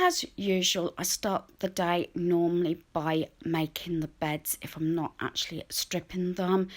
As usual, I start the day normally by making the beds if I'm not actually stripping them.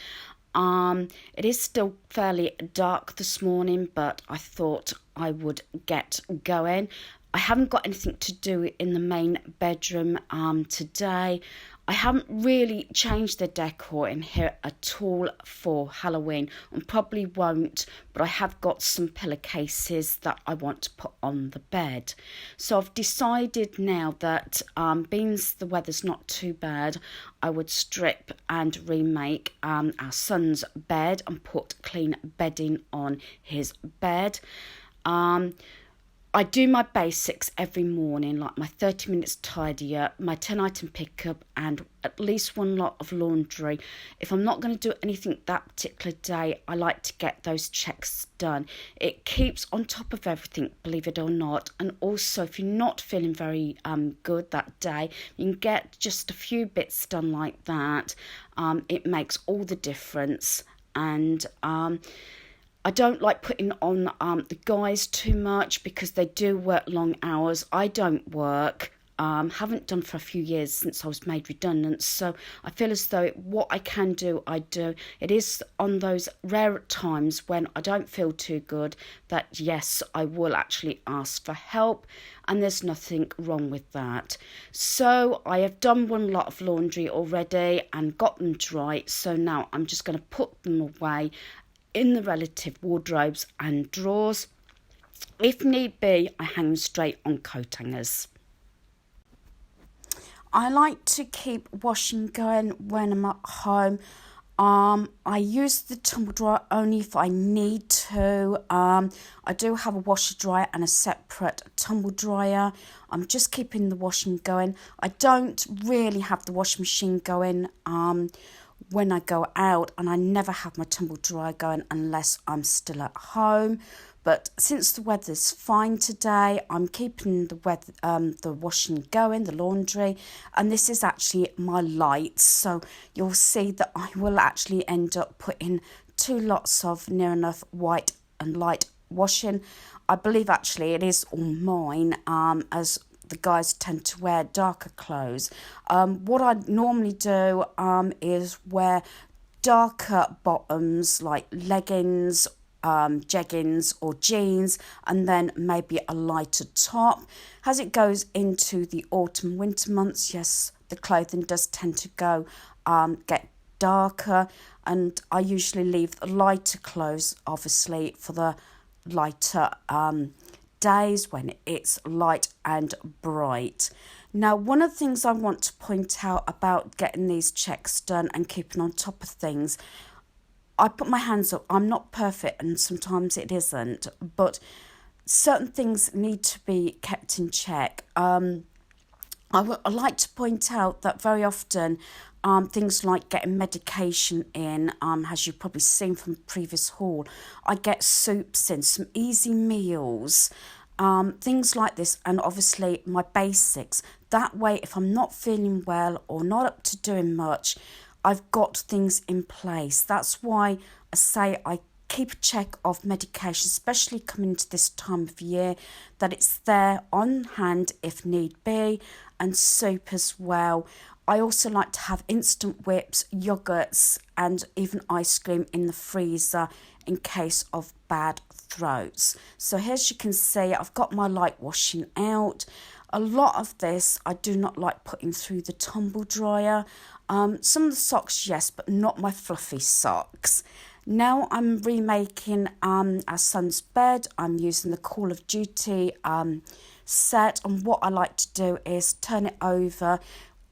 It is still fairly dark this morning, but I thought I would get going. I haven't got anything to do in the main bedroom today. I haven't really changed the decor in here at all for Halloween, and probably won't, but I have got some pillowcases that I want to put on the bed. So I've decided now that being the weather's not too bad, I would strip and remake our son's bed and put clean bedding on his bed. I do my basics every morning, like my 30 minutes tidy up, my 10 item pickup, and at least one lot of laundry. If I'm not going to do anything that particular day, I like to get those checks done. It keeps on top of everything, believe it or not. And also, if you're not feeling very good that day, you can get just a few bits done like that. It makes all the difference. And I don't like putting on the guys too much because they do work long hours. I don't work. Haven't done for a few years since I was made redundant. So I feel as though what I can do, I do. It is on those rare times when I don't feel too good that, yes, I will actually ask for help. And there's nothing wrong with that. So I have done one lot of laundry already and got them dry. So now I'm just going to put them away in the relative wardrobes and drawers. If need be, I hang them straight on coat hangers. I like to keep washing going when I'm at home. I use the tumble dryer only if I need to. I do have a washer dryer and a separate tumble dryer. I'm just keeping the washing going. I don't really have the washing machine going when I go out, and I never have my tumble dryer going unless I'm still at home. But since the weather's fine today, I'm keeping the washing going, the laundry, and this is actually my lights. So you'll see that I will actually end up putting two lots of near enough white and light washing. I believe actually it is all mine, as the guys tend to wear darker clothes. What I normally do is wear darker bottoms like leggings, jeggings or jeans, and then maybe a lighter top. As it goes into the autumn winter months, yes, the clothing does tend to get darker, and I usually leave the lighter clothes obviously for the lighter days when it's light and bright. Now, one of the things I want to point out about getting these checks done and keeping on top of things, I put my hands up. I'm not perfect and sometimes it isn't, but certain things need to be kept in check. I like to point out that very often things like getting medication in, as you've probably seen from the previous haul, I get soups in, some easy meals, things like this, and obviously my basics. That way, if I'm not feeling well or not up to doing much, I've got things in place. That's why I say I keep a check of medication, especially coming into this time of year, that it's there on hand if need be, and soup as well. I also like to have instant whips, yogurts, and even ice cream in the freezer in case of bad throats. So here, as you can see, I've got my light washing out. A lot of this I do not like putting through the tumble dryer. Some of the socks, yes, but not my fluffy socks. Now I'm remaking our son's bed. I'm using the Call of Duty set, and what I like to do is turn it over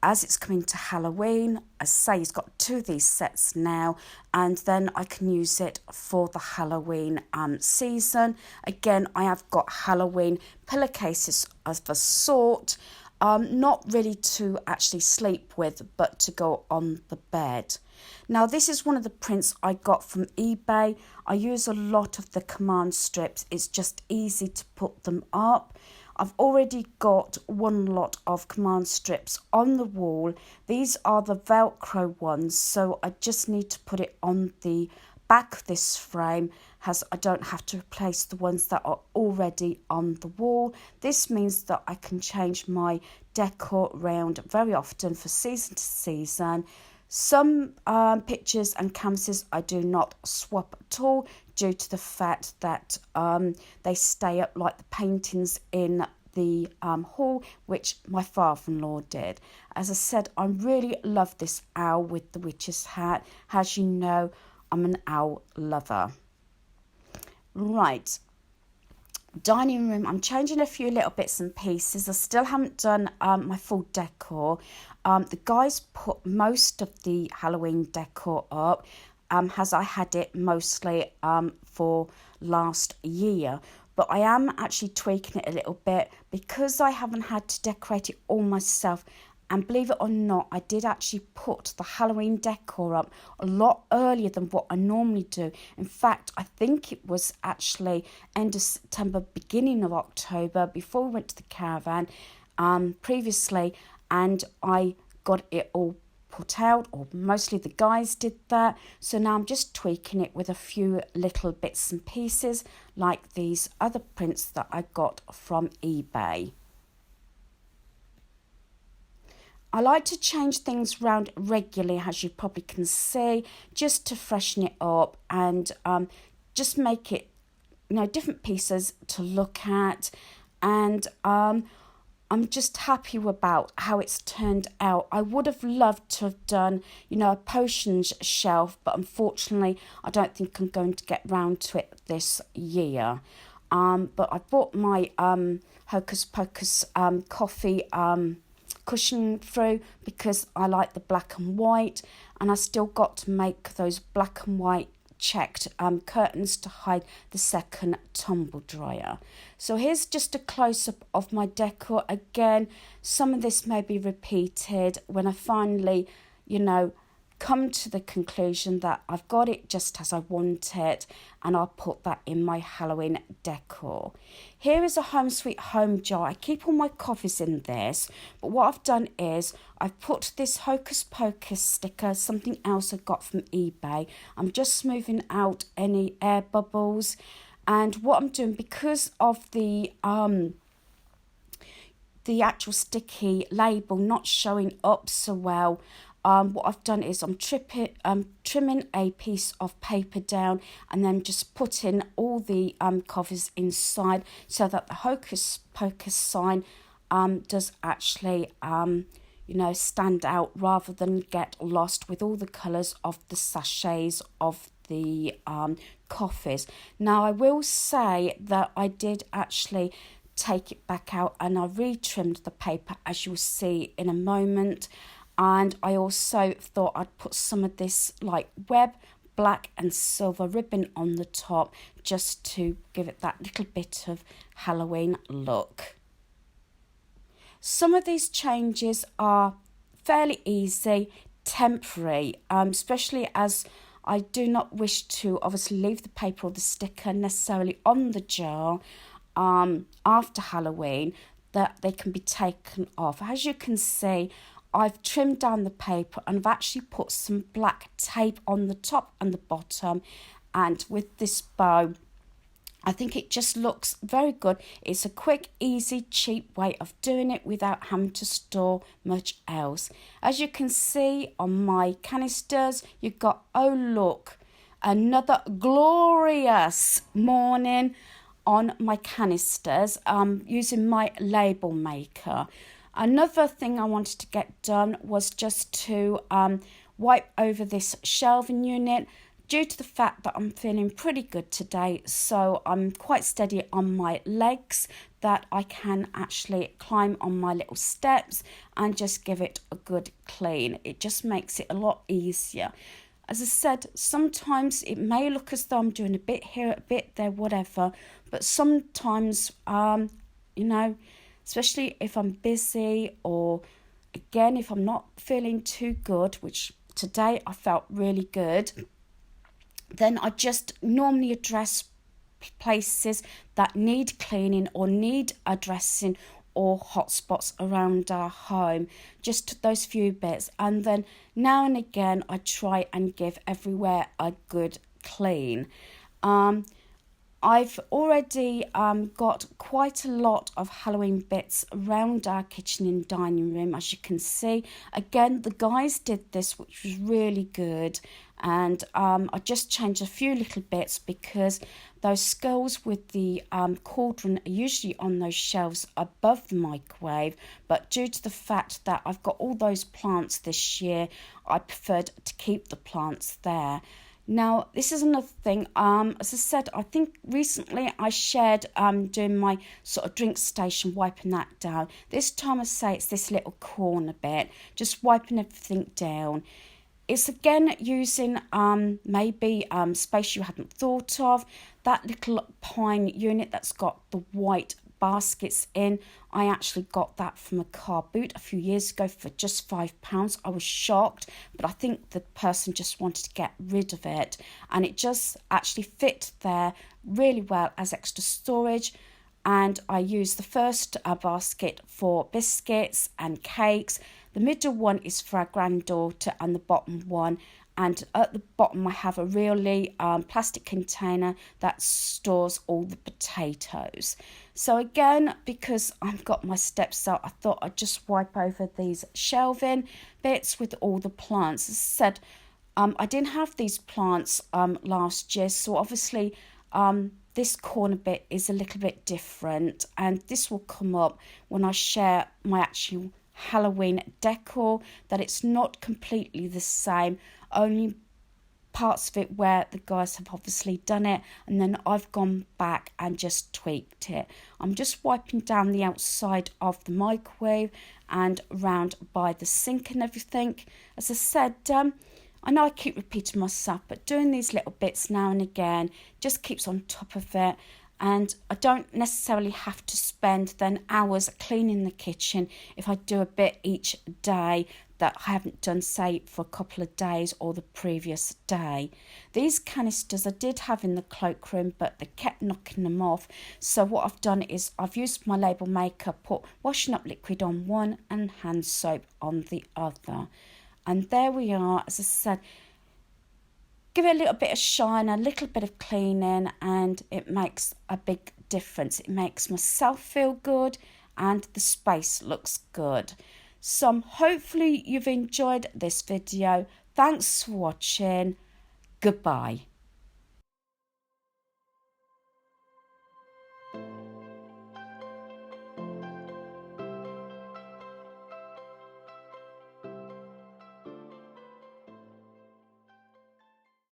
as it's coming to Halloween. I say he's got two of these sets now, and then I can use it for the Halloween season. Again, I have got Halloween pillowcases of a sort, not really to actually sleep with, but to go on the bed. Now, this is one of the prints I got from eBay. I use a lot of the command strips. It's just easy to put them up. I've already got one lot of command strips on the wall. These are the Velcro ones, so I just need to put it on the back of this frame has, I don't have to replace the ones that are already on the wall. This means that I can change my decor around very often for season to season. Some pictures and canvases I do not swap at all due to the fact that they stay up like the paintings in the hall, which my father-in-law did. As I said, I really love this owl with the witch's hat. As you know, I'm an owl lover. Right, dining room, I'm changing a few little bits and pieces. I still haven't done my full decor. The guys put most of the Halloween decor up as I had it mostly for last year. But I am actually tweaking it a little bit because I haven't had to decorate it all myself. And believe it or not, I did actually put the Halloween decor up a lot earlier than what I normally do. In fact, I think it was actually end of September, beginning of October, before we went to the caravan previously. And I got it all put out, or mostly the guys did that. So now I'm just tweaking it with a few little bits and pieces, like these other prints that I got from eBay. I like to change things around regularly, as you probably can see, just to freshen it up and just make it, different pieces to look at. And I'm just happy about how it's turned out. I would have loved to have done, a potions shelf, but unfortunately, I don't think I'm going to get round to it this year. But I bought my Hocus Pocus coffee cushion through because I like the black and white, and I still got to make those black and white checked curtains to hide the second tumble dryer. So here's just a close-up of my decor. Again, some of this may be repeated when I finally, come to the conclusion that I've got it just as I want it, and I'll put that in my Halloween decor. Here is a Home Sweet Home jar. I keep all my coffees in this, but what I've done is I've put this Hocus Pocus sticker, something else I got from eBay. I'm just smoothing out any air bubbles, and what I'm doing, because of the actual sticky label not showing up so well, what I've done is I'm trimming a piece of paper down and then just putting all the covers inside so that the Hocus Pocus sign does actually stand out rather than get lost with all the colours of the sachets of the coffees. Now I will say that I did actually take it back out and I retrimmed the paper, as you'll see in a moment. And I also thought I'd put some of this like web, black and silver ribbon on the top just to give it that little bit of Halloween look. Some of these changes are fairly easy, temporary, especially as I do not wish to obviously leave the paper or the sticker necessarily on the jar after Halloween, that they can be taken off. As you can see, I've trimmed down the paper and I've actually put some black tape on the top and the bottom, and with this bow I think it just looks very good. It's a quick, easy, cheap way of doing it without having to store much else. As you can see on my canisters, you've got, oh look, another glorious morning on my canisters using my label maker. Another thing I wanted to get done was just to wipe over this shelving unit due to the fact that I'm feeling pretty good today. So I'm quite steady on my legs that I can actually climb on my little steps and just give it a good clean. It just makes it a lot easier. As I said, sometimes it may look as though I'm doing a bit here, a bit there, whatever. But sometimes, especially if I'm busy or, again, if I'm not feeling too good, which today I felt really good, then I just normally address places that need cleaning or need addressing or hotspots around our home, just those few bits. And then now and again I try and give everywhere a good clean. I've already got quite a lot of Halloween bits around our kitchen and dining room, as you can see. Again, the guys did this, which was really good. And I just changed a few little bits because those skulls with the cauldron are usually on those shelves above the microwave. But due to the fact that I've got all those plants this year, I preferred to keep the plants there. Now, this is another thing, as I said, I think recently I shared doing my sort of drink station, wiping that down. This time I say it's this little corner bit, just wiping everything down. It's again using maybe space you hadn't thought of. That little pine unit that's got the white baskets in, I actually got that from a car boot a few years ago for just £5. I was shocked, but I think the person just wanted to get rid of it, and it just actually fit there really well as extra storage. And I used the first basket for biscuits and cakes. The middle one is for our granddaughter, and the bottom one, and at the bottom I have a really plastic container that stores all the potatoes. So again, because I've got my steps out, I thought I'd just wipe over these shelving bits with all the plants. As I said, I didn't have these plants last year, so obviously this corner bit is a little bit different, and this will come up when I share my actual Halloween decor, that it's not completely the same, only parts of it where the guys have obviously done it, and then I've gone back and just tweaked it. I'm just wiping down the outside of the microwave and around by the sink and everything. As I said, I know I keep repeating myself, but doing these little bits now and again just keeps on top of it. And I don't necessarily have to spend then hours cleaning the kitchen if I do a bit each day that I haven't done, say, for a couple of days or the previous day. These canisters I did have in the cloakroom, but they kept knocking them off. So what I've done is I've used my label maker, put washing up liquid on one and hand soap on the other. And there we are. As I said, give it a little bit of shine, a little bit of cleaning, and it makes a big difference. It makes myself feel good and the space looks good. So hopefully you've enjoyed this video. Thanks for watching. Goodbye.